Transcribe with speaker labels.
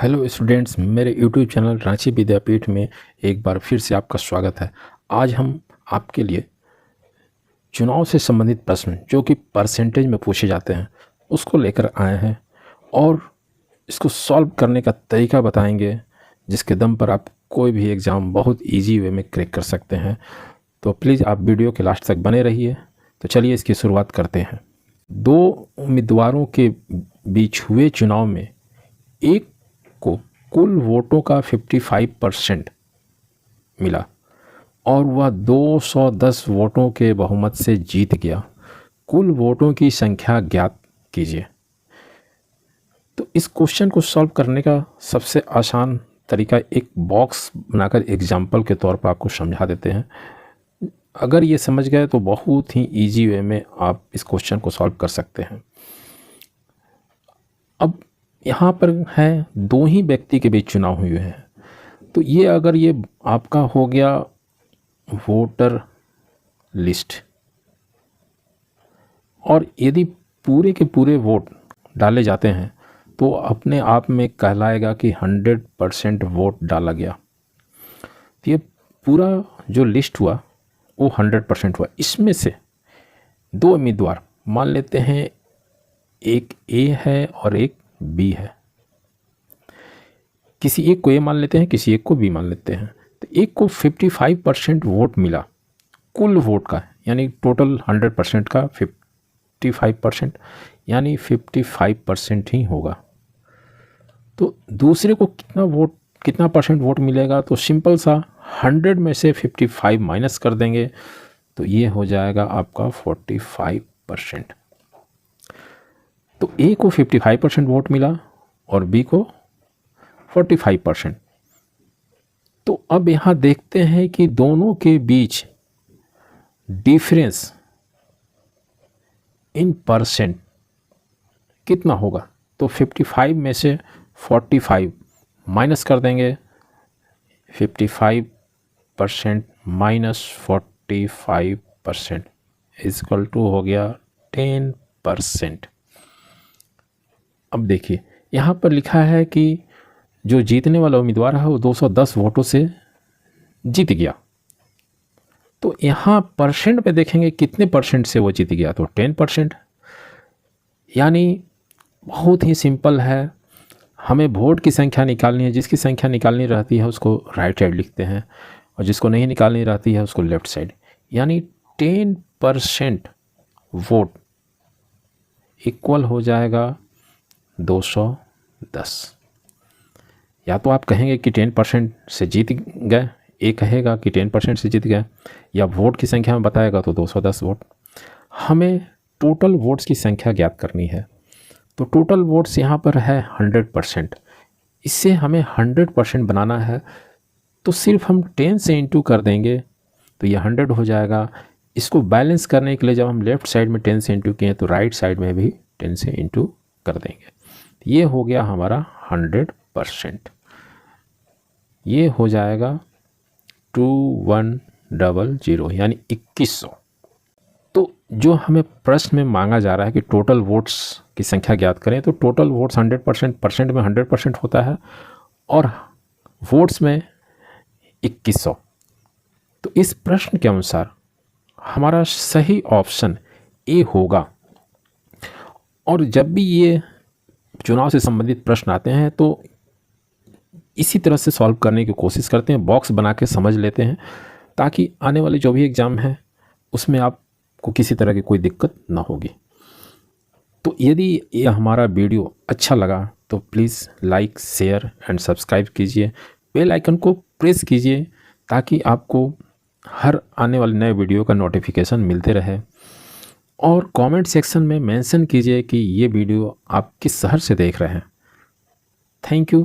Speaker 1: Hello students, मेरे YouTube channel Ranchi विद्यापीठ में एक बार फिर से आपका स्वागत है। आज हम आपके लिए चुनाव से संबंधित प्रश्न जो कि परसेंटेज में पूछे जाते हैं उसको लेकर आए हैं और इसको सॉल्व करने का तरीका बताएंगे, जिसके दम पर आप कोई भी एग्ज़ाम बहुत इजी वे में क्रैक कर सकते हैं। तो प्लीज़ आप वीडियो के लास्ट तक बने रहिए। तो चलिए इसकी शुरुआत करते हैं। दो उम्मीदवारों के बीच हुए चुनाव में एक को कुल वोटों का 55% मिला और वह 210 वोटों के बहुमत से जीत गया। कुल वोटों की संख्या ज्ञात कीजिए। तो इस क्वेश्चन को सॉल्व करने का सबसे आसान तरीका एक बॉक्स बनाकर एग्जाम्पल के तौर पर आपको समझा देते हैं। अगर ये समझ गए तो बहुत ही इजी वे में आप इस क्वेश्चन को सॉल्व कर सकते हैं। अब यहाँ पर है दो ही व्यक्ति के बीच चुनाव हुए हैं, तो ये अगर ये आपका हो गया वोटर लिस्ट और यदि पूरे के पूरे वोट डाले जाते हैं तो अपने आप में कहलाएगा कि 100% वोट डाला गया। तो ये पूरा जो लिस्ट हुआ वो 100% हुआ। इसमें से दो उम्मीदवार मान लेते हैं, एक ए है और एक बी है। किसी एक को ए मान लेते हैं, किसी एक को बी मान लेते हैं। तो एक को 55% वोट मिला कुल वोट का, यानी टोटल 100% का 55%, यानी 55% ही होगा। तो दूसरे को कितना परसेंट वोट मिलेगा? तो सिंपल सा 100 में से 55 माइनस कर देंगे तो ये हो जाएगा आपका 45%। तो ए को 55% वोट मिला और बी को 45%। तो अब यहाँ देखते हैं कि दोनों के बीच डिफरेंस इन परसेंट कितना होगा। तो 55 में से 45 माइनस कर देंगे। 55% माइनस 45% इक्वल टू हो गया 10%। अब देखिए यहाँ पर लिखा है कि जो जीतने वाला उम्मीदवार है वो 210 वोटों से जीत गया। तो यहाँ परसेंट पे देखेंगे कितने परसेंट से वो जीत गया, तो 10%। यानी बहुत ही सिंपल है, हमें वोट की संख्या निकालनी है। जिसकी संख्या निकालनी रहती है उसको राइट साइड लिखते हैं और जिसको नहीं निकालनी रहती है उसको लेफ़्ट साइड। यानी 10% वोट इक्वल हो जाएगा 210। या तो आप कहेंगे कि 10% से जीत गए, एक कहेगा कि 10% से जीत गए, या वोट की संख्या में बताएगा तो 210 वोट। हमें टोटल वोट्स की संख्या ज्ञात करनी है। तो टोटल वोट्स यहाँ पर है 100%। इससे हमें 100% बनाना है तो सिर्फ हम 10 से इंटू कर देंगे तो ये 100 हो जाएगा। इसको बैलेंस करने के लिए जब हम लेफ़्ट साइड में 10 से इंटू किए तो राइट साइड में भी 10 से इंटू कर देंगे। ये हो गया हमारा 100%। ये हो जाएगा 2100 यानी 2100। तो जो हमें प्रश्न में मांगा जा रहा है कि टोटल वोट्स की संख्या ज्ञात करें, तो टोटल वोट्स 100%, परसेंट में 100% होता है और वोट्स में 2100। तो इस प्रश्न के अनुसार हमारा सही ऑप्शन ए होगा। और जब भी ये चुनाव से संबंधित प्रश्न आते हैं तो इसी तरह से सॉल्व करने की कोशिश करते हैं, बॉक्स बना के समझ लेते हैं, ताकि आने वाले जो भी एग्ज़ाम है उसमें आपको किसी तरह की कोई दिक्कत ना होगी। तो यदि ये हमारा वीडियो अच्छा लगा तो please like, share and subscribe कीजिए। बेल आइकन को प्रेस कीजिए ताकि आपको हर आने वाले नए वीडियो का नोटिफिकेशन मिलते रहे। और कमेंट सेक्शन में मेंशन कीजिए कि ये वीडियो आप किस शहर से देख रहे हैं। Thank you.